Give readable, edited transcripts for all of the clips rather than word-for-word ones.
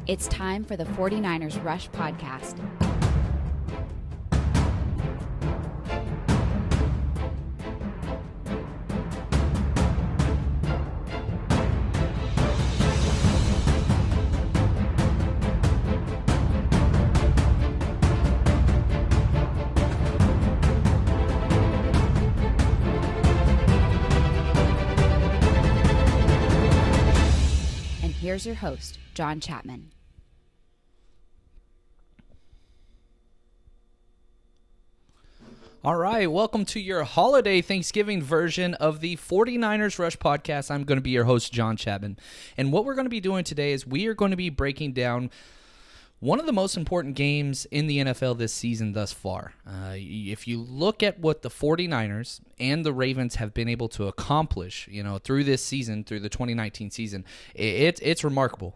It's time for the 49ers Rush podcast. And here's your host, John Chapman. All right, welcome to your holiday Thanksgiving version of the 49ers Rush podcast. I'm going to be your host, John Chapman. And what we're going to be doing today is we are going to be breaking down one of the most important games in the NFL this season thus far. If you look at what the 49ers and the Ravens have been able to accomplish, through this season, through the 2019 season, it's remarkable.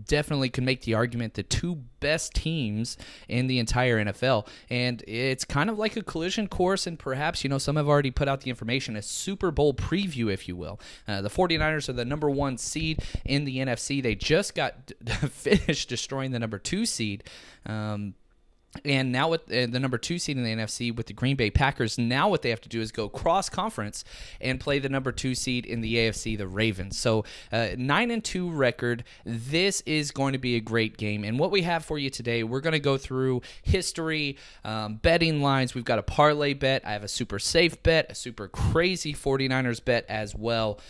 Definitely can make the argument the two best teams in the entire NFL, and it's kind of like a collision course, and perhaps, some have already put out the information, a Super Bowl preview, if you will. The 49ers are the number one seed in the NFC. They just got finished destroying the number two seed. And now with the number two seed in the NFC with the Green Bay Packers, now what they have to do is go cross-conference and play the number two seed in the AFC, the Ravens. So 9-2 record. This is going to be a great game. And what we have for you today, we're going to go through history, betting lines. We've got a parlay bet. I have a super safe bet, a super crazy 49ers bet as well.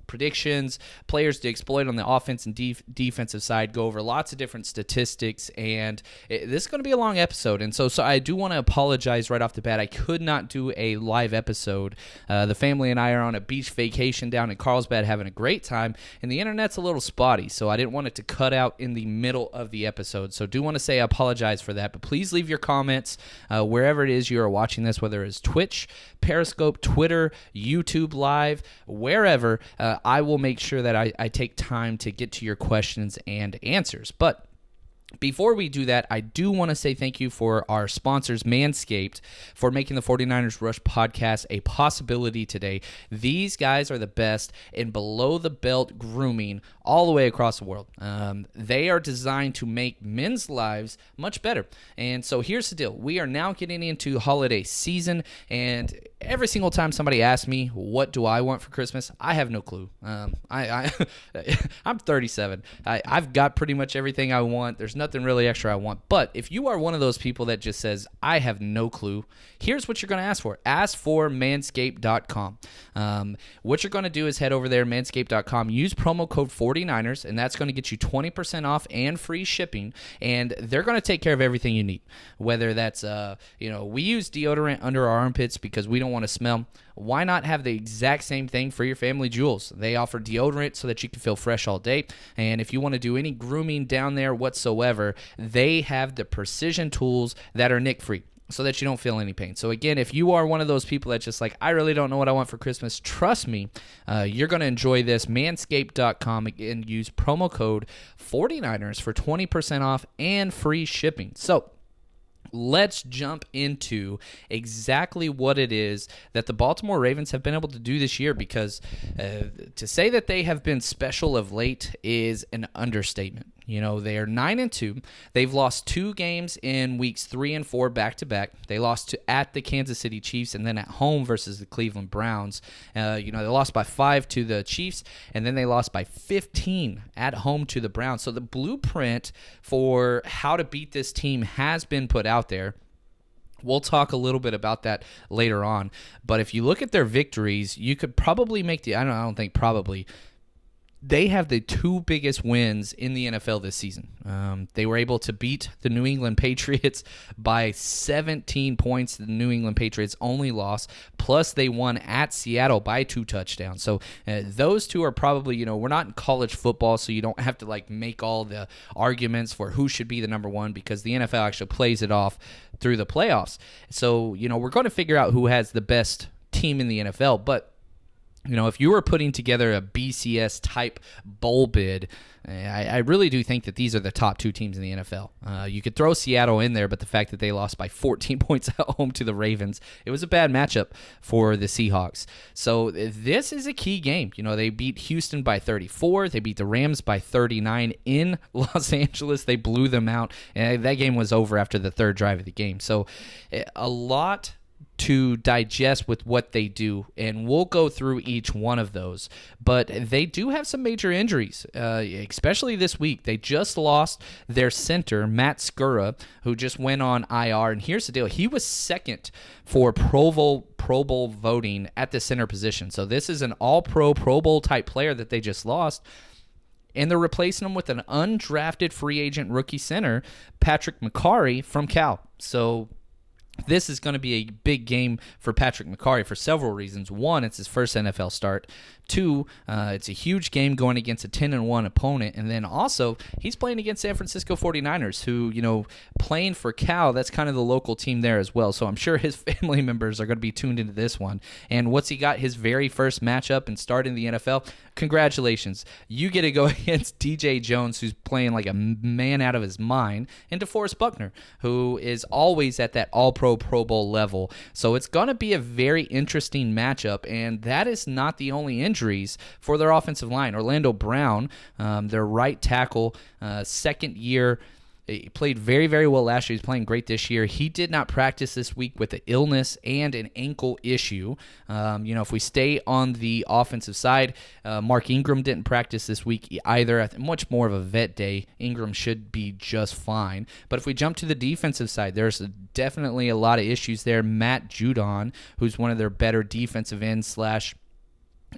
Predictions, players to exploit on the offense and defensive side, go over lots of different statistics, and this is going to be a long episode, and so I do want to apologize right off the bat. I could not do a live episode. The family and I are on a beach vacation down in Carlsbad having a great time, and the internet's a little spotty, so I didn't want it to cut out in the middle of the episode, so do want to say I apologize for that, but please leave your comments wherever it is you are watching this, whether it's Twitch, Periscope, Twitter, YouTube Live, wherever. I will make sure that I take time to get to your questions and answers. But before we do that, I do want to say thank you for our sponsors, Manscaped, for making the 49ers Rush podcast a possibility today. These guys are the best in below-the-belt grooming all the way across the world. They are designed to make men's lives much better. And so here's the deal. We are now getting into holiday season, and every single time somebody asks me, what do I want for Christmas? I have no clue. I'm 37. I've got pretty much everything I want. There's nothing really extra I want. But if you are one of those people that just says, I have no clue, here's what you're going to ask for. Ask for manscaped.com. What you're going to do is head over there, manscaped.com, use promo code 49ers, and that's going to get you 20% off and free shipping, and they're going to take care of everything you need. Whether that's, we use deodorant under our armpits because we don't want to smell. Why not have the exact same thing for your family jewels? They offer deodorant so that you can feel fresh all day. And if you want to do any grooming down there whatsoever, they have the precision tools that are nick-free so that you don't feel any pain. So again, if you are one of those people that's just like, I really don't know what I want for Christmas, trust me, you're going to enjoy this. Manscaped.com, and use promo code 49ers for 20% off and free shipping. So let's jump into exactly what it is that the Baltimore Ravens have been able to do this year, because to say that they have been special of late is an understatement. They are 9-2. They've lost 2 games in weeks 3 and 4 back-to-back. They lost at the Kansas City Chiefs and then at home versus the Cleveland Browns. They lost by 5 to the Chiefs, and then they lost by 15 at home to the Browns. So the blueprint for how to beat this team has been put out there. We'll talk a little bit about that later on. But if you look at their victories, you could probably make I don't think probably. They have the 2 biggest wins in the NFL this season. They were able to beat the New England Patriots by 17 points. The New England Patriots only lost. Plus, they won at Seattle by 2 touchdowns. So those two are probably, we're not in college football, so you don't have to make all the arguments for who should be the number one, because the NFL actually plays it off through the playoffs. So, we're going to figure out who has the best team in the NFL. But If you were putting together a BCS type bowl bid, I really do think that these are the top two teams in the NFL. You could throw Seattle in there, but the fact that they lost by 14 points at home to the Ravens, it was a bad matchup for the Seahawks. So this is a key game. They beat Houston by 34. They beat the Rams by 39 in Los Angeles. They blew them out, and that game was over after the third drive of the game. So a lot to digest with what they do, and we'll go through each one of those. But they do have some major injuries, especially this week. They just lost their center, Matt Skura, who just went on IR. And here's the deal. He was second for Pro Bowl voting at the center position. So this is an all-pro, Pro Bowl type player that they just lost. And they're replacing him with an undrafted free agent rookie center, Patrick McCarry from Cal. So this is going to be a big game for Patrick McCarry for several reasons. One, it's his first NFL start. Two, it's a huge game going against a 10-1 opponent. And then also, he's playing against San Francisco 49ers, who, playing for Cal, that's kind of the local team there as well. So I'm sure his family members are going to be tuned into this one. And what's he got? His very first matchup and start in the NFL. Congratulations. You get to go against DJ Jones, who's playing like a man out of his mind, and DeForest Buckner, who is always at that all-pro Pro Bowl level. So it's going to be a very interesting matchup, and that is not the only injuries for their offensive line. Orlando Brown, their right tackle, second year. He played very, very well last year. He's playing great this year. He did not practice this week with an illness and an ankle issue. If we stay on the offensive side, Mark Ingram didn't practice this week either. Much more of a vet day. Ingram should be just fine. But if we jump to the defensive side, there's definitely a lot of issues there. Matt Judon, who's one of their better defensive ends /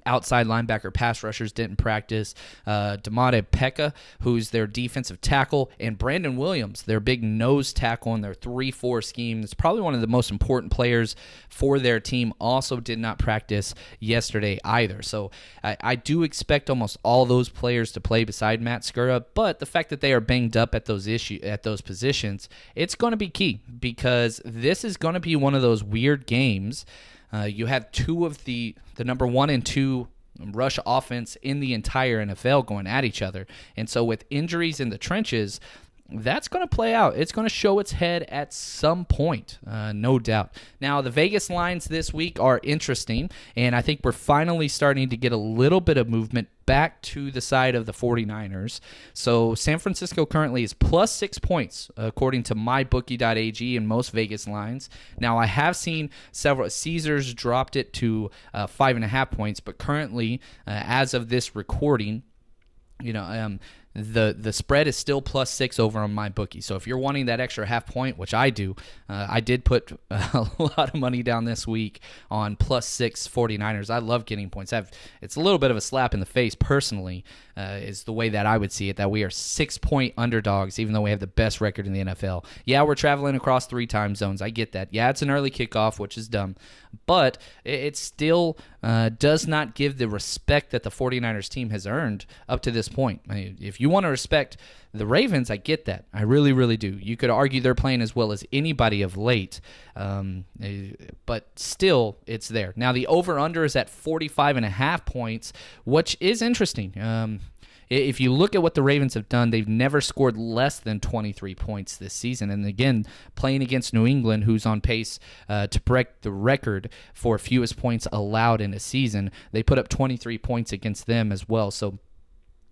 outside linebacker pass rushers, didn't practice. Damade Pekka, who's their defensive tackle, and Brandon Williams, their big nose tackle in their 3-4 scheme. That's probably one of the most important players for their team. Also did not practice yesterday either. So I do expect almost all those players to play beside Matt Skura, but the fact that they are banged up at those positions, it's going to be key, because this is going to be one of those weird games. You have two of the number 1 and 2 rush offense in the entire NFL going at each other. And so with injuries in the trenches, that's going to play out. It's going to show its head at some point, no doubt. Now, the Vegas lines this week are interesting, and I think we're finally starting to get a little bit of movement back to the side of the 49ers. So San Francisco currently is plus 6 points, according to mybookie.ag and most Vegas lines. Now, I have seen several. Caesars dropped it to 5.5 points, but currently, as of this recording, the spread is still plus 6 over on my bookie. So if you're wanting that extra half point, which I do, I did put a lot of money down this week on plus 6 49ers. I love getting points. It's a little bit of a slap in the face personally, is the way that I would see it, that we are 6-point underdogs, even though we have the best record in the NFL. Yeah, we're traveling across 3 time zones. I get that. Yeah, it's an early kickoff, which is dumb. But it still does not give the respect that the 49ers team has earned up to this point. I mean, if you want to respect the Ravens, I get that. I really, really do. You could argue they're playing as well as anybody of late, but still, it's there. Now, the over-under is at 45.5 points, which is interesting. If you look at what the Ravens have done, they've never scored less than 23 points this season. And again, playing against New England, who's on pace to break the record for fewest points allowed in a season, they put up 23 points against them as well. So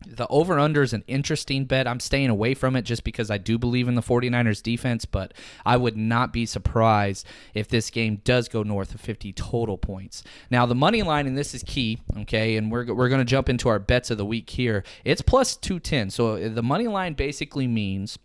the over-under is an interesting bet. I'm staying away from it just because I do believe in the 49ers defense, but I would not be surprised if this game does go north of 50 total points. Now, the money line, and this is key, okay, and we're going to jump into our bets of the week here. It's plus 210. So the money line basically means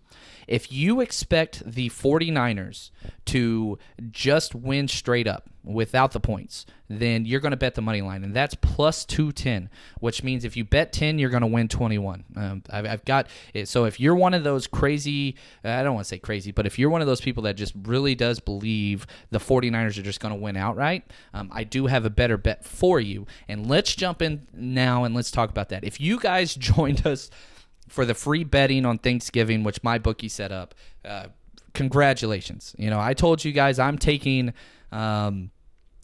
if you expect the 49ers to just win straight up without the points, then you're going to bet the money line, and that's plus 210, which means if you bet 10, you're going to win 21. I've got it. So if you're one of those crazy, I don't want to say crazy, but if you're one of those people that just really does believe the 49ers are just going to win outright, I do have a better bet for you. And let's jump in now and let's talk about that. If you guys joined us for the free betting on Thanksgiving, which my bookie set up, congratulations. I told you guys I'm taking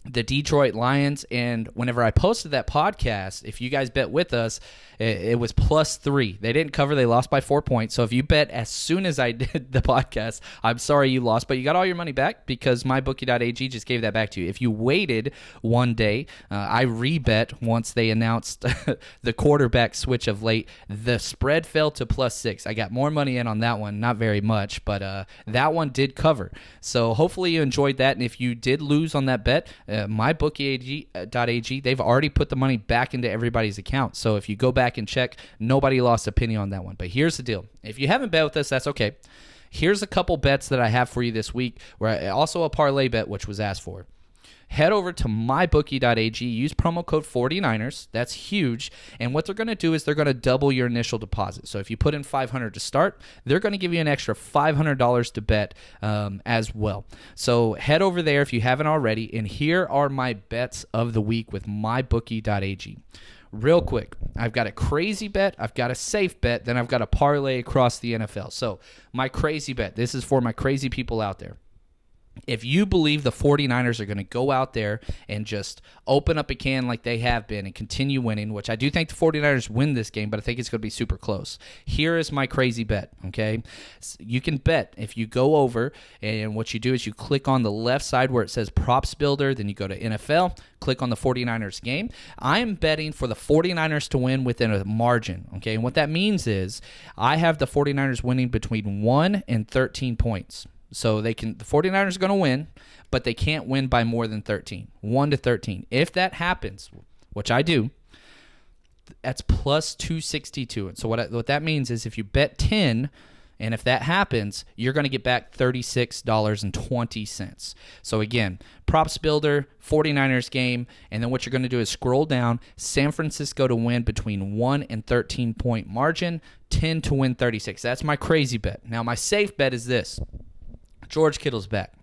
the Detroit Lions. And whenever I posted that podcast, if you guys bet with us, it was +3. They didn't cover. They lost by 4 points. So if you bet as soon as I did the podcast, I'm sorry you lost, but you got all your money back because mybookie.ag just gave that back to you. If you waited one day, I rebet once they announced the quarterback switch of late. The spread fell to +6. I got more money in on that one, not very much, but that one did cover. So hopefully you enjoyed that. And if you did lose on that bet, mybookie.ag, they've already put the money back into everybody's account. So if you go back and check, nobody lost a penny on that one. But here's the deal. If you haven't bet with us, that's okay. Here's a couple bets that I have for you this week, also a parlay bet, which was asked for. Head over to mybookie.ag. Use promo code 49ers. That's huge. And what they're going to do is they're going to double your initial deposit. So if you put in $500 to start, they're going to give you an extra $500 to bet as well. So head over there if you haven't already. And here are my bets of the week with mybookie.ag. Real quick, I've got a crazy bet, I've got a safe bet, then I've got a parlay across the NFL. So my crazy bet, this is for my crazy people out there. If you believe the 49ers are going to go out there and just open up a can like they have been and continue winning, which I do think the 49ers win this game, but I think it's going to be super close. Here is my crazy bet, okay? You can bet if you go over, and what you do is you click on the left side where it says Props Builder, then you go to NFL, click on the 49ers game. I am betting for the 49ers to win within a margin, okay? And what that means is I have the 49ers winning between 1 and 13 points. So the 49ers are going to win, but they can't win by more than 13, 1 to 13. If that happens, which I do, that's +262. And so what that means is if you bet 10, and if that happens, you're going to get back $36.20. So again, Props Builder, 49ers game, and then what you're going to do is scroll down, San Francisco to win between 1 and 13 point margin, 10 to win 36. That's my crazy bet. Now my safe bet is this. George Kittle's back.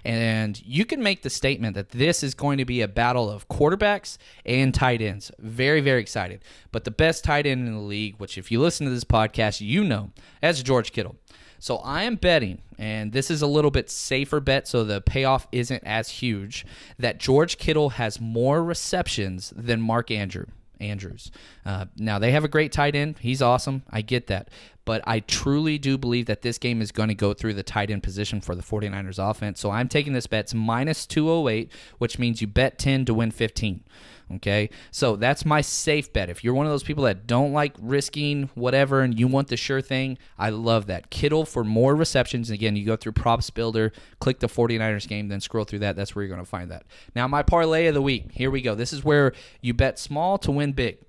And you can make the statement that this is going to be a battle of quarterbacks and tight ends. Very, very excited. But the best tight end in the league, which if you listen to this podcast, you know, that's George Kittle. So I am betting, and this is a little bit safer bet, so the payoff isn't as huge, that George Kittle has more receptions than Mark Andrews. Now, they have a great tight end. He's awesome. I get that. But I truly do believe that this game is going to go through the tight end position for the 49ers offense. So I'm taking this bet. It's -208, which means you bet 10 to win 15. Okay? So that's my safe bet. If you're one of those people that don't like risking whatever and you want the sure thing, I love that. Kittle for more receptions. Again, you go through Props Builder, click the 49ers game, then scroll through that. That's where you're going to find that. Now, my parlay of the week. Here we go. This is where you bet small to win big.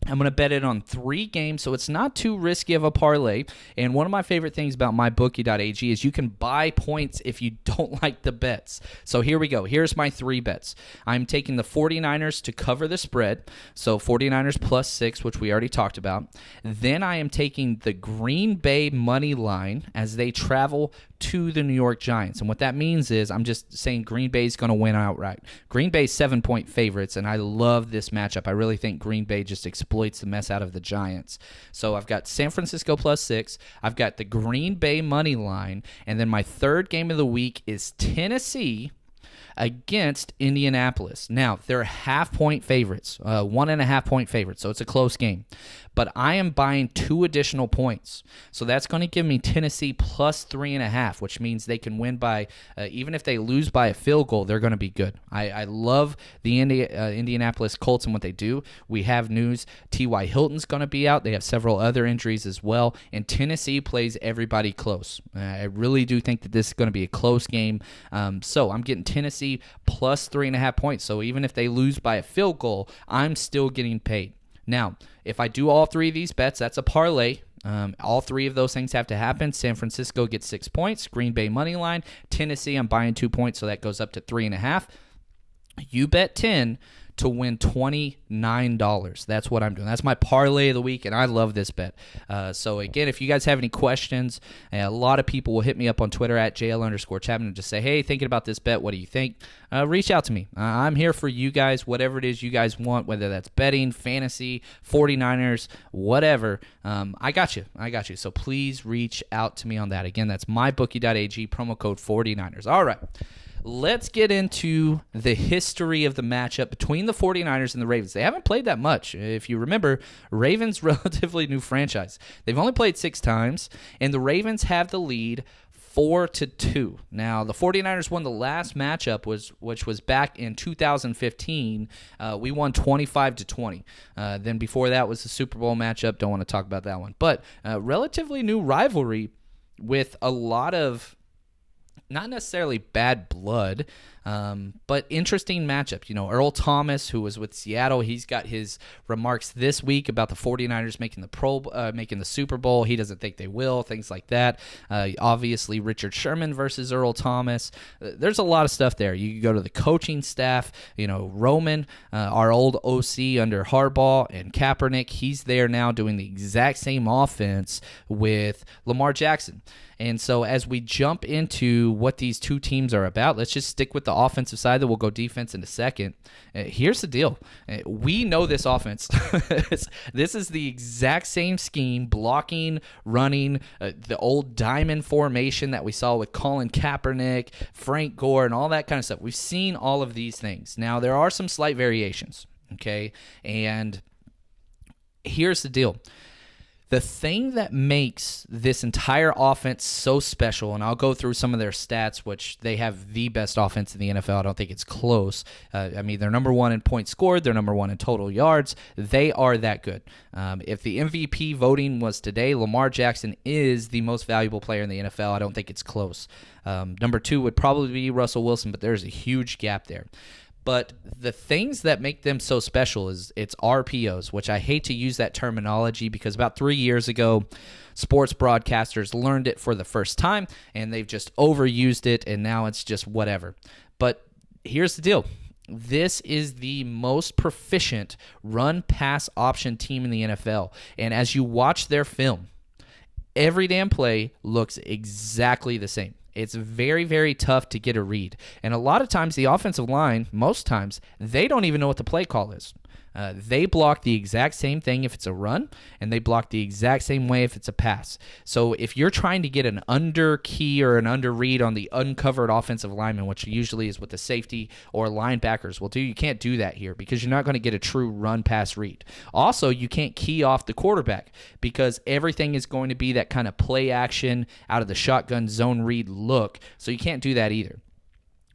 I'm going to bet it on 3 games, so it's not too risky of a parlay. And one of my favorite things about mybookie.ag is you can buy points if you don't like the bets. So here we go. Here's my 3 bets. I'm taking the 49ers to cover the spread, so 49ers +6, which we already talked about. Then I am taking the Green Bay money line as they travel to the New York Giants. And what that means is I'm just saying Green Bay is going to win outright. Green Bay's 7-point favorites, and I love this matchup. I really think Green Bay just exploits the mess out of the Giants. So I've got San Francisco +6. I've got the Green Bay money line. And then my third game of the week is Tennessee against Indianapolis. Now, they're 1.5-point favorites, 1.5-point favorites, so it's a close game. But I am buying 2 additional points. So that's going to give me Tennessee +3.5, which means they can win by, even if they lose by a field goal, they're going to be good. I love the Indianapolis Colts and what they do. We have news. T.Y. Hilton's going to be out. They have several other injuries as well. And Tennessee plays everybody close. I really do think that this is going to be a close game. So I'm getting Tennessee +3.5 points. So even if they lose by a field goal, I'm still getting paid. Now, if I do all 3 of these bets, that's a parlay. All 3 of those things have to happen. San Francisco gets 6 points. Green Bay money line. Tennessee, I'm buying 2 points, so that goes up to 3.5. You bet 10 to win $29. That's what I'm doing. That's my parlay of the week, and I love this bet. So, again, if you guys have any questions, a lot of people will hit me up on Twitter at JL_Chapman and just say, hey, thinking about this bet, what do you think? Reach out to me. I'm here for you guys, whatever it is you guys want, whether that's betting, fantasy, 49ers, whatever. I got you. So please reach out to me on that. Again, that's mybookie.ag, promo code 49ers. All right. let's get into the history of the matchup between the 49ers and the Ravens. They haven't played that much. If you remember, Ravens relatively new franchise. They've only played 6 times, and the Ravens have the lead 4-2. Now, the 49ers won the last matchup, which was back in 2015. We won 25-20. Then before that was the Super Bowl matchup. Don't want to talk about that one. But relatively new rivalry with a lot of not necessarily bad blood, but interesting matchup. You know, Earl Thomas, who was with Seattle, he's got his remarks this week about the 49ers making the Super Bowl. He doesn't think they will, things like that. Obviously, Richard Sherman versus Earl Thomas. There's a lot of stuff there. You can go to the coaching staff. You know, Roman, our old OC under Harbaugh and Kaepernick, he's there now doing the exact same offense with Lamar Jackson. And so as we jump into what these two teams are about, let's just stick with the offensive side, then we'll go defense in a second. Here's the deal. We know this offense. This is the exact same scheme, blocking, running, the old diamond formation that we saw with Colin Kaepernick, Frank Gore, and all that kind of stuff. We've seen all of these things. Now, there are some slight variations, okay? And here's the deal. The thing that makes this entire offense so special, and I'll go through some of their stats, which they have the best offense in the NFL. I don't think it's close. I mean, they're number 1 in points scored. They're number 1 in total yards. They are that good. If the MVP voting was today, Lamar Jackson is the most valuable player in the NFL. I don't think it's close. Number 2 would probably be Russell Wilson, but there's a huge gap there. But the things that make them so special is it's RPOs, which I hate to use that terminology because about 3 years ago, sports broadcasters learned it for the first time, and they've just overused it, and now it's just whatever. But here's the deal. This is the most proficient run-pass option team in the NFL. And as you watch their film, every damn play looks exactly the same. It's very, very tough to get a read. And a lot of times the offensive line, most times, they don't even know what the play call is. They block the exact same thing if it's a run, and they block the exact same way if it's a pass. So if you're trying to get an under key or an under read on the uncovered offensive lineman, which usually is what the safety or linebackers will do, you can't do that here because you're not going to get a true run pass read. Also, you can't key off the quarterback because everything is going to be that kind of play action out of the shotgun zone read look. So you can't do that either.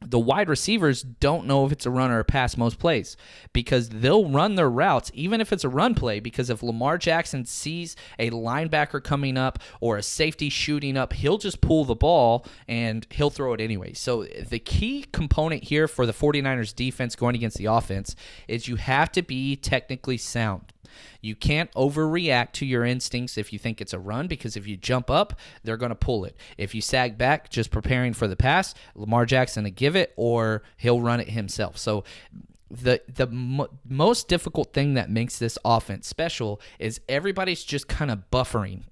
The wide receivers don't know if it's a run or a pass most plays because they'll run their routes even if it's a run play, because if Lamar Jackson sees a linebacker coming up or a safety shooting up, he'll just pull the ball and he'll throw it anyway. So the key component here for the 49ers defense going against the offense is you have to be technically sound. You can't overreact to your instincts if you think it's a run, because if you jump up, they're going to pull it. If you sag back, just preparing for the pass, Lamar Jackson will give it or he'll run it himself. So the most difficult thing that makes this offense special is everybody's just kind of buffering.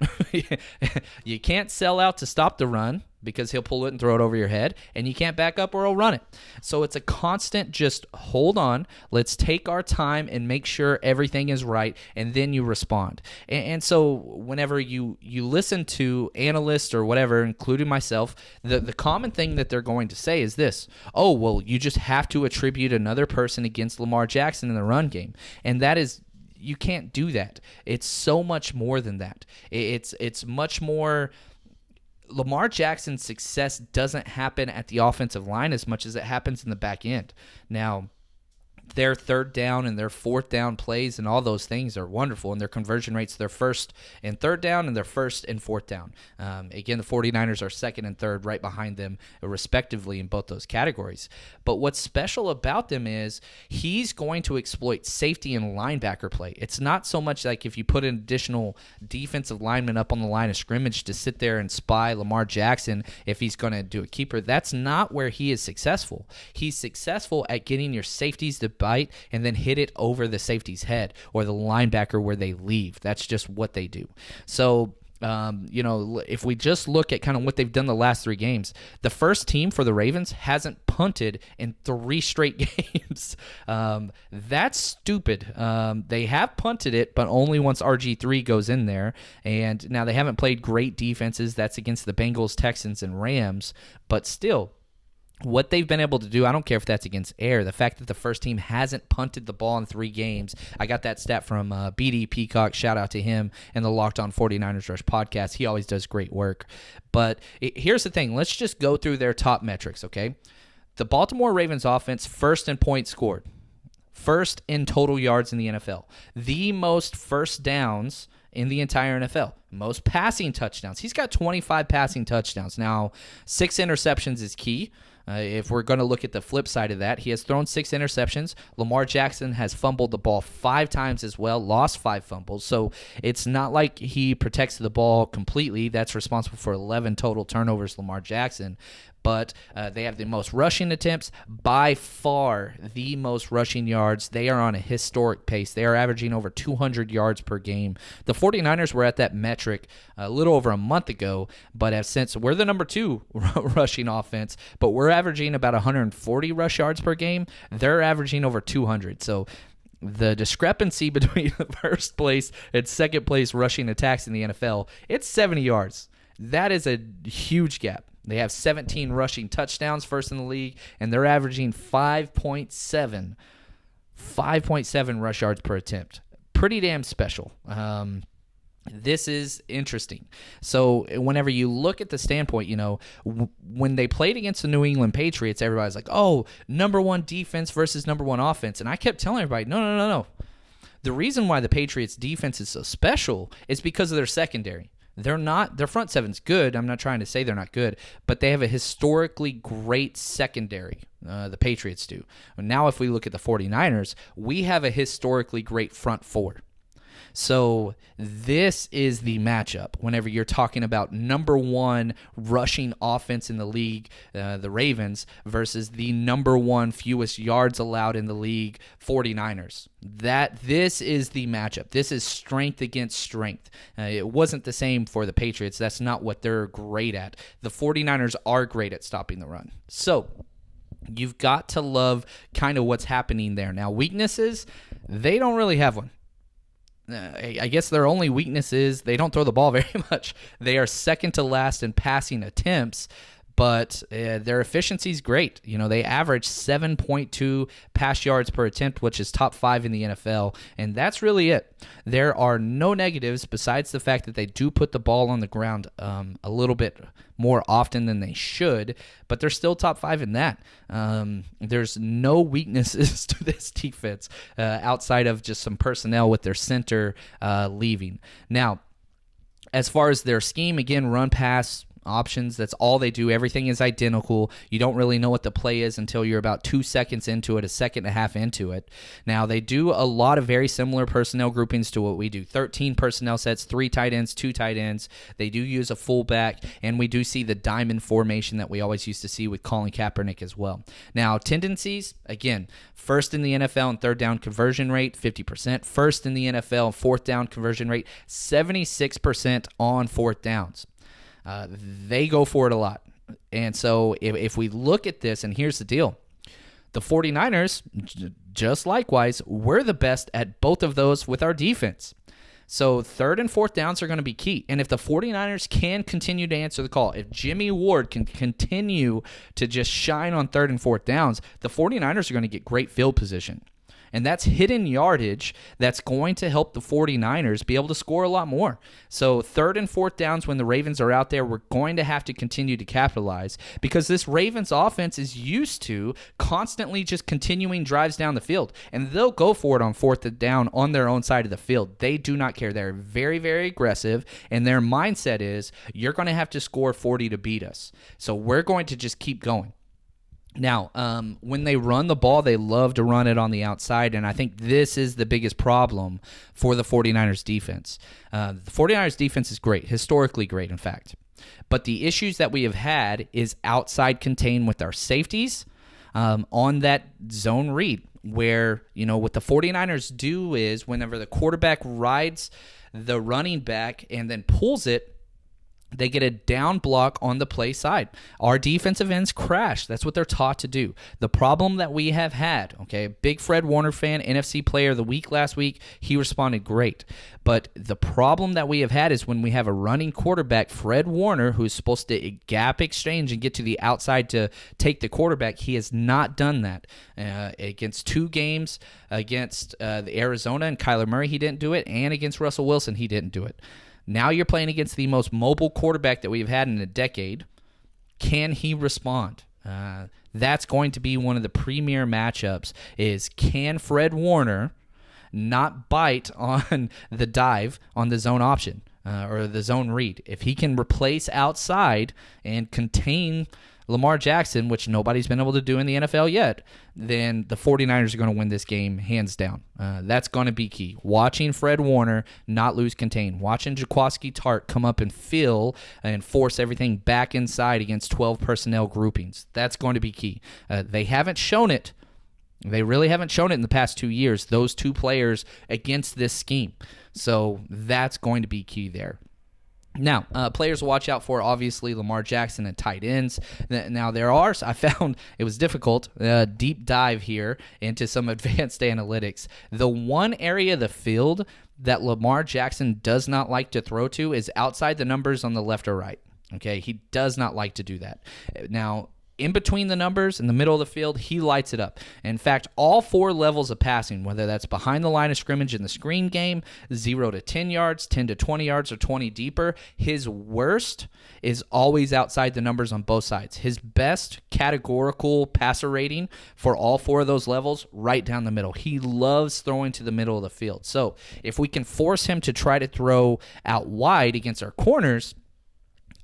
You can't sell out to stop the run because he'll pull it and throw it over your head, and you can't back up or he'll run it. So it's a constant just hold on, let's take our time and make sure everything is right, and then you respond. And so whenever you listen to analysts or whatever, including myself, the common thing that they're going to say is this: oh, well, you just have to attribute another person against Lamar Jackson in the run game. And that is, you can't do that. It's so much more than that. It's much more. Lamar Jackson's success doesn't happen at the offensive line as much as it happens in the back end. Now, their third down and their fourth down plays and all those things are wonderful, and their conversion rates, their first and third down and their first and fourth down. Again, the 49ers are second and third right behind them respectively in both those categories. But what's special about them is he's going to exploit safety and linebacker play. It's not so much like if you put an additional defensive lineman up on the line of scrimmage to sit there and spy Lamar Jackson if he's going to do a keeper. That's not where he is successful. He's successful at getting your safeties to bite and then hit it over the safety's head or the linebacker where they leave. That's just what they do. So, if we just look at kind of what they've done the last 3 games, the first team for the Ravens hasn't punted in 3 straight games. That's stupid. They have punted it, but only once RG3 goes in there. And now they haven't played great defenses. That's against the Bengals, Texans, and Rams. But still, what they've been able to do, I don't care if that's against air, the fact that the first team hasn't punted the ball in 3 games. I got that stat from BD Peacock. Shout out to him and the Locked On 49ers Rush podcast. He always does great work. But here's the thing. Let's just go through their top metrics, okay? The Baltimore Ravens offense, first in points scored, first in total yards in the NFL, the most first downs in the entire NFL, most passing touchdowns. He's got 25 passing touchdowns. Now, 6 interceptions is key. If we're going to look at the flip side of that, he has thrown 6 interceptions. Lamar Jackson has fumbled the ball 5 times as well, lost 5 fumbles. So it's not like he protects the ball completely. That's responsible for 11 total turnovers, Lamar Jackson. But they have the most rushing attempts, by far the most rushing yards. They are on a historic pace. They are averaging over 200 yards per game. The 49ers were at that metric a little over a month ago, but have since, we're the number 2 rushing offense, but we're averaging about 140 rush yards per game. They're averaging over 200. So the discrepancy between the first place and second place rushing attacks in the NFL, it's 70 yards. That is a huge gap. They have 17 rushing touchdowns, first in the league, and they're averaging 5.7 rush yards per attempt. Pretty damn special. This is interesting. So whenever you look at the standpoint, you know, when they played against the New England Patriots, everybody's like, oh, number 1 defense versus number 1 offense. And I kept telling everybody, no. The reason why the Patriots defense is so special is because of their secondary. Their front seven's good. I'm not trying to say they're not good, but they have a historically great secondary. The Patriots do. Now, if we look at the 49ers, we have a historically great front 4. So this is the matchup whenever you're talking about number 1 rushing offense in the league, the Ravens, versus the number 1 fewest yards allowed in the league, 49ers. This is the matchup. This is strength against strength. It wasn't the same for the Patriots. That's not what they're great at. The 49ers are great at stopping the run. So you've got to love kind of what's happening there. Now, weaknesses, they don't really have one. I guess their only weakness is they don't throw the ball very much. They are second to last in passing attempts, but their efficiency is great. You know, they average 7.2 pass yards per attempt, which is top 5 in the NFL, and that's really it. There are no negatives besides the fact that they do put the ball on the ground a little bit more often than they should, but they're still top 5 in that. There's no weaknesses to this defense outside of just some personnel with their center leaving. Now, as far as their scheme, again, run, pass, options, that's all they do. Everything is identical. You don't really know what the play is until you're about 2 seconds into it, a second and a half into it. Now, they do a lot of very similar personnel groupings to what we do. 13 personnel sets, 3 tight ends, 2 tight ends. They do use a fullback, and we do see the diamond formation that we always used to see with Colin Kaepernick as well. Now, tendencies, again, first in the NFL in third down conversion rate, 50%. First in the NFL in fourth down conversion rate, 76% on fourth downs. They go for it a lot. And so if we look at this, and here's the deal. The 49ers, just likewise, we're the best at both of those with our defense. So third and fourth downs are going to be key. And if the 49ers can continue to answer the call, if Jimmy Ward can continue to just shine on third and fourth downs, the 49ers are going to get great field position. And that's hidden yardage that's going to help the 49ers be able to score a lot more. So third and fourth downs when the Ravens are out there, we're going to have to continue to capitalize because this Ravens offense is used to constantly just continuing drives down the field. And they'll go for it on fourth down on their own side of the field. They do not care. They're very, very aggressive. And their mindset is you're going to have to score 40 to beat us. So we're going to just keep going. Now, when they run the ball, they love to run it on the outside, and I think this is the biggest problem for the 49ers defense. The 49ers defense is great, historically great, in fact. But the issues that we have had is outside contain with our safeties on that zone read, where, you know, what the 49ers do is whenever the quarterback rides the running back and then pulls it, They get a down block on the play side. Our defensive ends crash. That's what they're taught to do. The problem that we have had, okay, big Fred Warner fan, NFC player of the week last week, he responded great. But the problem that we have had is when we have a running quarterback, Fred Warner, who's supposed to gap exchange and get to the outside to take the quarterback, he has not done that. Against 2 games, against the Arizona and Kyler Murray, he didn't do it, and against Russell Wilson, he didn't do it. Now you're playing against the most mobile quarterback that we've had in a decade. Can he respond? That's going to be one of the premier matchups is can Fred Warner not bite on the dive on the zone option or the zone read? If he can replace outside and contain Lamar Jackson, which nobody's been able to do in the NFL yet, then the 49ers are going to win this game hands down. That's going to be key. Watching Fred Warner not lose contain. Watching Jaquiski Tartt come up and fill and force everything back inside against 12 personnel groupings. That's going to be key. They haven't shown it. They really haven't shown it in the past 2 years, those 2 players against this scheme. So that's going to be key there. Now, players to watch out for, obviously, Lamar Jackson and tight ends. Now, I found it was difficult, deep dive here into some advanced analytics. The one area of the field that Lamar Jackson does not like to throw to is outside the numbers on the left or right. Okay, he does not like to do that. Now, in between the numbers, in the middle of the field, he lights it up. In fact, all 4 levels of passing, whether that's behind the line of scrimmage in the screen game, 0 to 10 yards, 10 to 20 yards, or 20 deeper, his worst is always outside the numbers on both sides. His best categorical passer rating for all 4 of those levels, right down the middle. He loves throwing to the middle of the field. So if we can force him to try to throw out wide against our corners,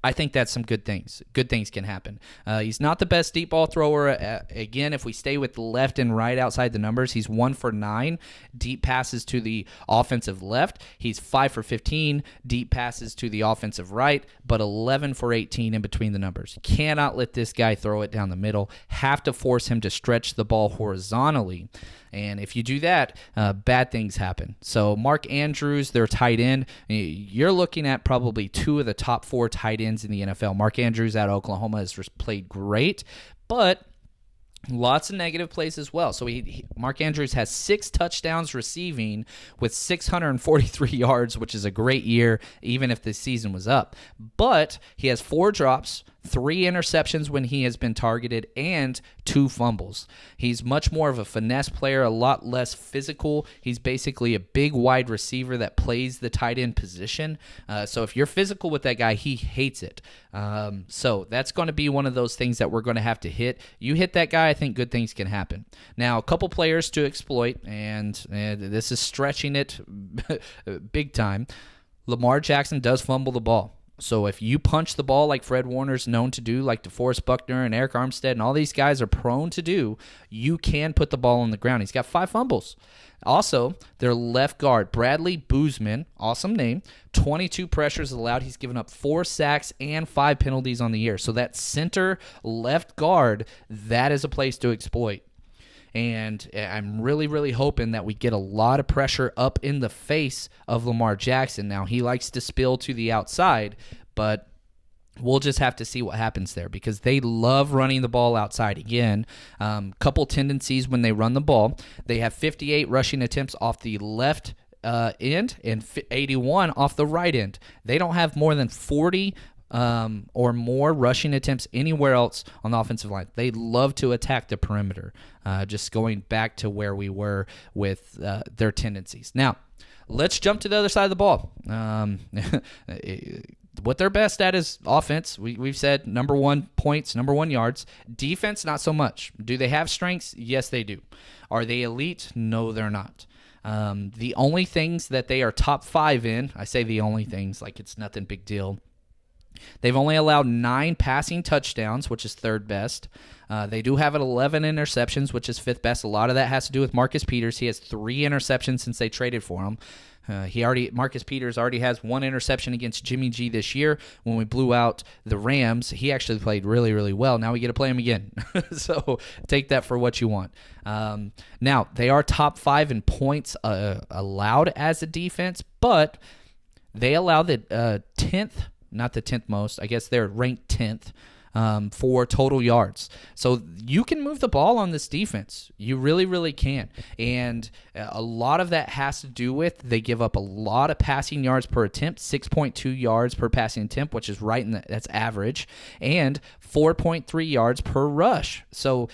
I think that's some good things. Good things can happen. He's not the best deep ball thrower. Again, if we stay with left and right outside the numbers, he's 1 for 9 deep passes to the offensive left. He's 5 for 15 deep passes to the offensive right, but 11 for 18 in between the numbers. Cannot let this guy throw it down the middle. Have to force him to stretch the ball horizontally. And if you do that, bad things happen. So Mark Andrews, their tight end, you're looking at probably 2 of the top 4 tight ends in the NFL. Mark Andrews out of Oklahoma has played great, but lots of negative plays as well. So Mark Andrews has 6 touchdowns receiving with 643 yards, which is a great year, even if the season was up. But he has 4 drops, 3 interceptions when he has been targeted, and 2 fumbles. He's much more of a finesse player, a lot less physical. He's basically a big wide receiver that plays the tight end position. So if you're physical with that guy, he hates it. So that's going to be one of those things that we're going to have to hit. You hit that guy, I think good things can happen. Now, a couple players to exploit, and this is stretching it big time. Lamar Jackson does fumble the ball. So if you punch the ball like Fred Warner's known to do, like DeForest Buckner and Eric Armstead and all these guys are prone to do, you can put the ball on the ground. He's got 5 fumbles. Also, their left guard, Bradley Boozman, awesome name, 22 pressures allowed. He's given up 4 sacks and 5 penalties on the year. So that center left guard, that is a place to exploit. And I'm really, really hoping that we get a lot of pressure up in the face of Lamar Jackson. Now, he likes to spill to the outside, but we'll just have to see what happens there because they love running the ball outside. Again, couple tendencies when they run the ball. They have 58 rushing attempts off the left end and 81 off the right end. They don't have more than 40 or more rushing attempts anywhere else on the offensive line. They love to attack the perimeter, just going back to where we were with their tendencies. Now, let's jump to the other side of the ball. What they're best at is offense. We've said number 1 points, number 1 yards. Defense, not so much. Do they have strengths? Yes, they do. Are they elite? No, they're not. The only things that they are top 5 in, I say the only things like it's nothing big deal. They've only allowed 9 passing touchdowns, which is 3rd best. They do have 11 interceptions, which is 5th best. A lot of that has to do with Marcus Peters. He has 3 interceptions since they traded for him. Marcus Peters already has 1 interception against Jimmy G this year when we blew out the Rams. He actually played really, really well. Now we get to play him again. So take that for what you want. Now, they are top 5 in points allowed as a defense, but they allow the 10th not the 10th most. I guess they're ranked 10th for total yards. So you can move the ball on this defense. You really, really can. And a lot of that has to do with they give up a lot of passing yards per attempt, 6.2 yards per passing attempt, which is that's average, and 4.3 yards per rush. So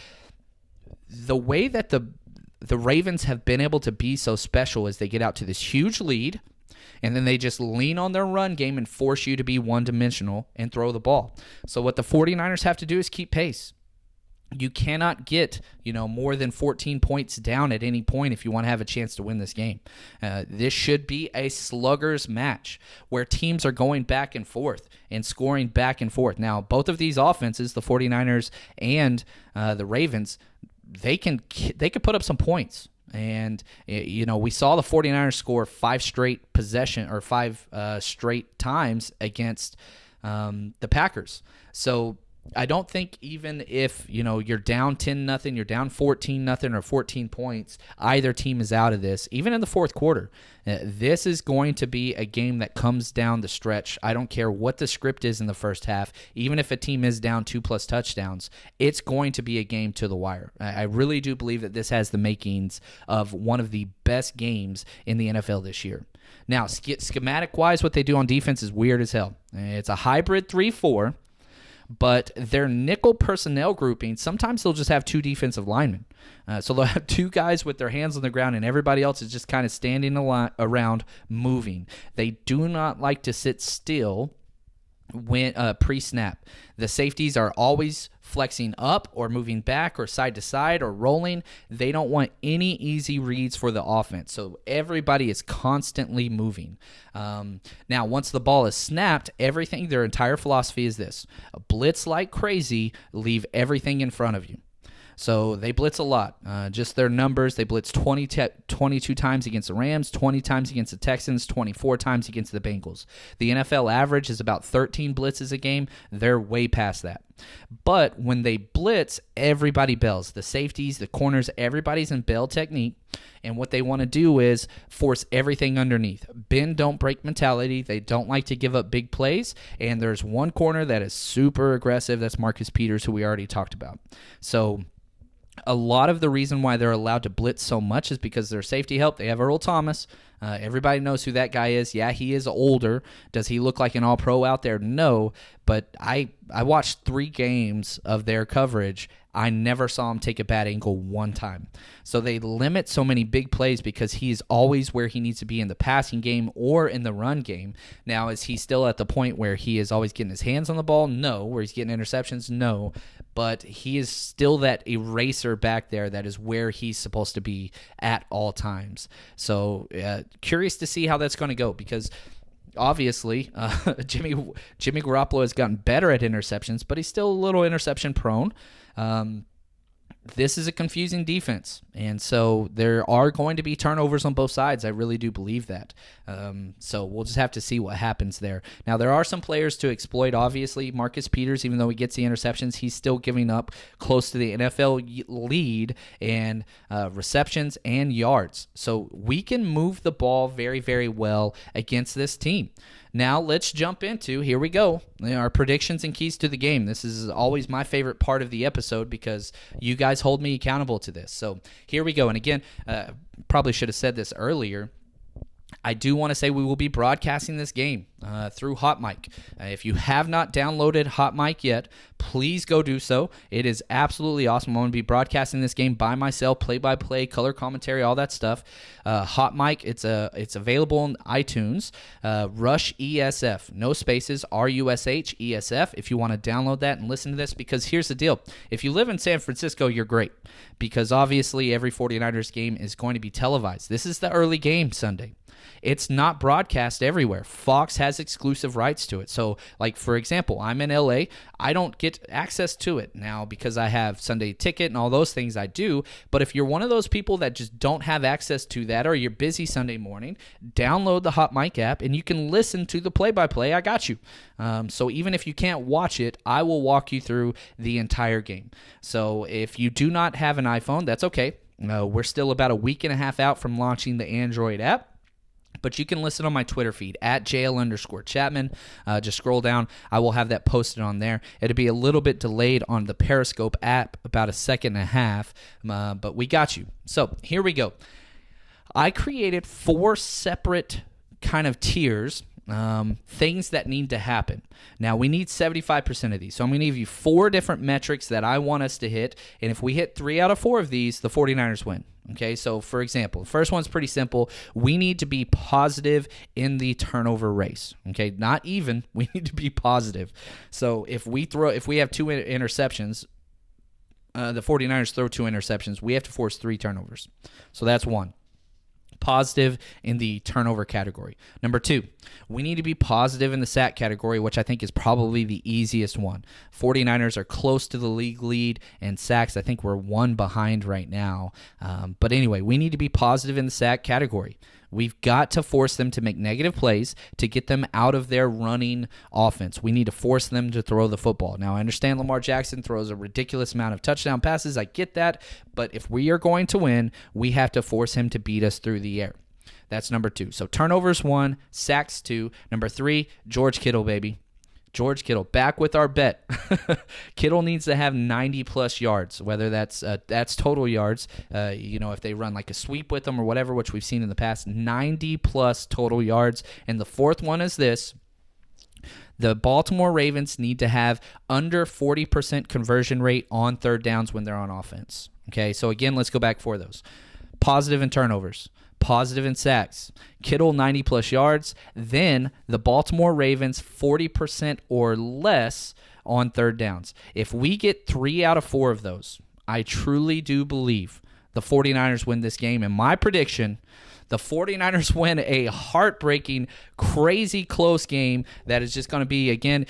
the way that the Ravens have been able to be so special is they get out to this huge lead, and then they just lean on their run game and force you to be one-dimensional and throw the ball. So what the 49ers have to do is keep pace. You cannot get, more than 14 points down at any point if you want to have a chance to win this game. This should be a slugger's match where teams are going back and forth and scoring back and forth. Now, both of these offenses, the 49ers and the Ravens, they could put up some points. And, we saw the 49ers score 5 straight straight times against the Packers. So I don't think even if, you're down 10-0, you're down 14-0 or 14 points, either team is out of this. Even in the fourth quarter, this is going to be a game that comes down the stretch. I don't care what the script is in the first half. Even if a team is down 2+ touchdowns, it's going to be a game to the wire. I really do believe that this has the makings of one of the best games in the NFL this year. Now, schematic-wise, what they do on defense is weird as hell. It's a hybrid 3-4. But their nickel personnel grouping, sometimes they'll just have 2 defensive linemen. So they'll have 2 guys with their hands on the ground, and everybody else is just kind of standing around moving. They do not like to sit still when pre-snap. The safeties are always flexing up or moving back or side to side or rolling. They don't want any easy reads for the offense. So everybody is constantly moving. Now, once the ball is snapped, their entire philosophy is this: blitz like crazy, leave everything in front of you. So they blitz a lot. Just their numbers, they blitz 22 times against the Rams, 20 times against the Texans, 24 times against the Bengals. The NFL average is about 13 blitzes a game. They're way past that. But when they blitz, everybody bails. The safeties, the corners, everybody's in bail technique. And what they want to do is force everything underneath. Bend, don't break mentality. They don't like to give up big plays. And there's one corner that is super aggressive. That's Marcus Peters, who we already talked about. So a lot of the reason why they're allowed to blitz so much is because their safety help. They have Earl Thomas. Everybody knows who that guy is. Yeah, he is older. Does he look like an all-pro out there? No. But I watched 3 games of their coverage. I never saw him take a bad angle one time. So they limit so many big plays because he's always where he needs to be in the passing game or in the run game. Now, is he still at the point where he is always getting his hands on the ball? No. Where he's getting interceptions? No. But he is still that eraser back there that is where he's supposed to be at all times. So curious to see how that's going to go, because obviously Jimmy Garoppolo has gotten better at interceptions, but he's still a little interception prone. This is a confusing defense, and so there are going to be turnovers on both sides. I really do believe that. So we'll just have to see what happens there. Now, there are some players to exploit, obviously. Marcus Peters, even though he gets the interceptions, he's still giving up close to the NFL lead in receptions and yards. So we can move the ball very, very well against this team. Now let's jump into, here we go, our predictions and keys to the game. This is always my favorite part of the episode because you guys hold me accountable to this. So here we go. And again, probably should have said this earlier. I do want to say we will be broadcasting this game through Hot Mic. If you have not downloaded Hot Mic yet, please go do so. It is absolutely awesome. I'm going to be broadcasting this game by myself, play-by-play, color commentary, all that stuff. Hot Mic, it's available on iTunes. Rush ESF, no spaces, RUSH ESF, if you want to download that and listen to this, because here's the deal. If you live in San Francisco, you're great, because obviously every 49ers game is going to be televised. This is the early game Sunday. It's not broadcast everywhere. Fox has exclusive rights to it. So, like, for example, I'm in LA. I don't get access to it now because I have Sunday Ticket and all those things I do. But if you're one of those people that just don't have access to that, or you're busy Sunday morning, download the Hot Mic app and you can listen to the play-by-play. I got you. So even if you can't watch it, I will walk you through the entire game. So if you do not have an iPhone, that's okay. We're still about a week and a half out from launching the Android app. But you can listen on my Twitter feed at JL_Chapman. Just scroll down. I will have that posted on there. It'll be a little bit delayed on the Periscope app, about a second and a half, but we got you. So here we go. I created 4 separate kind of tiers, things that need to happen. Now, we need 75% of these. So I'm going to give you 4 different metrics that I want us to hit. And if we hit 3 out of 4 of these, the 49ers win. Okay, so for example, the first one's pretty simple. We need to be positive in the turnover race. Okay, not even. We need to be positive. So if we have 2 interceptions, the 49ers throw 2 interceptions, we have to force 3 turnovers. So that's 1. Positive in the turnover category. Number 2, we need to be positive in the sack category, which I think is probably the easiest one. 49ers are close to the league lead, and sacks, I think we're 1 behind right now. But anyway, we need to be positive in the sack category. We've got to force them to make negative plays to get them out of their running offense. We need to force them to throw the football. Now, I understand Lamar Jackson throws a ridiculous amount of touchdown passes. I get that. But if we are going to win, we have to force him to beat us through the air. That's number 2. So turnovers 1, sacks 2. Number 3, George Kittle, baby. George Kittle, back with our bet. Kittle needs to have 90-plus yards, whether that's total yards, if they run like a sweep with them or whatever, which we've seen in the past, 90-plus total yards. And the 4th one is this. The Baltimore Ravens need to have under 40% conversion rate on third downs when they're on offense. Okay, so again, let's go back for those. Positive in turnovers. Positive in sacks. Kittle 90-plus yards. Then the Baltimore Ravens 40% or less on third downs. If we get 3 out of 4 of those, I truly do believe the 49ers win this game. And my prediction, the 49ers win a heartbreaking, crazy close game that is just going to be, again,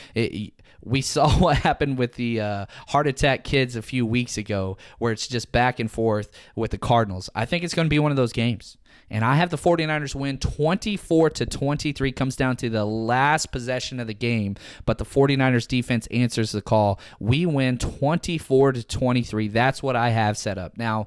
we saw what happened with the heart attack kids a few weeks ago, where it's just back and forth with the Cardinals. I think it's going to be one of those games. And I have the 49ers win 24-23. Comes down to the last possession of the game, but the 49ers defense answers the call. We win 24-23. That's what I have set up. Now,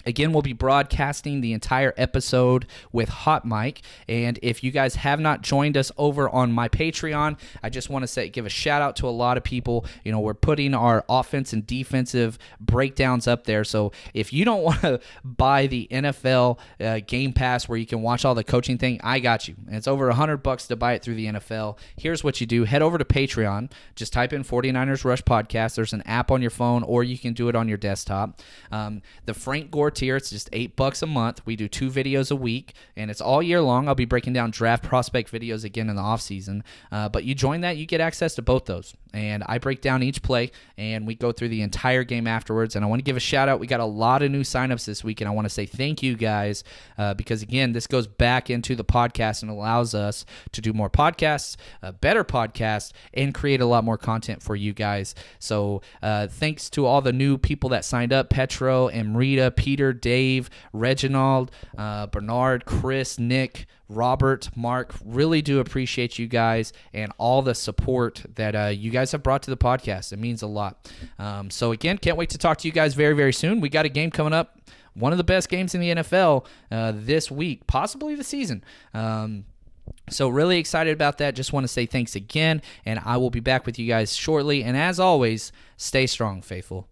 again, we'll be broadcasting the entire episode with Hot Mic, and if you guys have not joined us over on my Patreon, I just want to give a shout out to a lot of people. We're putting our offense and defensive breakdowns up there, so if you don't want to buy the NFL Game Pass where you can watch all the coaching thing, I got you. And it's over $100 to buy it through the NFL. Here's what you do. Head over to Patreon. Just type in 49ers Rush Podcast. There's an app on your phone, or you can do it on your desktop. The Frank Gore tier, it's just $8 a month. We do 2 videos a week, and it's all year long. I'll be breaking down draft prospect videos again in the off season. But you join that, you get access to both those. And I break down each play, and we go through the entire game afterwards. And I want to give a shout out. We got a lot of new signups this week, and I want to say thank you guys because, again, this goes back into the podcast and allows us to do more podcasts, better podcasts, and create a lot more content for you guys. So thanks to all the new people that signed up: Petro, Amrita, Peter, Dave, Reginald, Bernard, Chris, Nick, Robert, Mark. Really do appreciate you guys and all the support that you guys have brought to the podcast. It means a lot. So again, can't wait to talk to you guys very, very soon. We got a game coming up, one of the best games in the NFL this week, possibly the season. So really excited about that. Just want to say thanks again, and I will be back with you guys shortly. And as always, stay strong, faithful.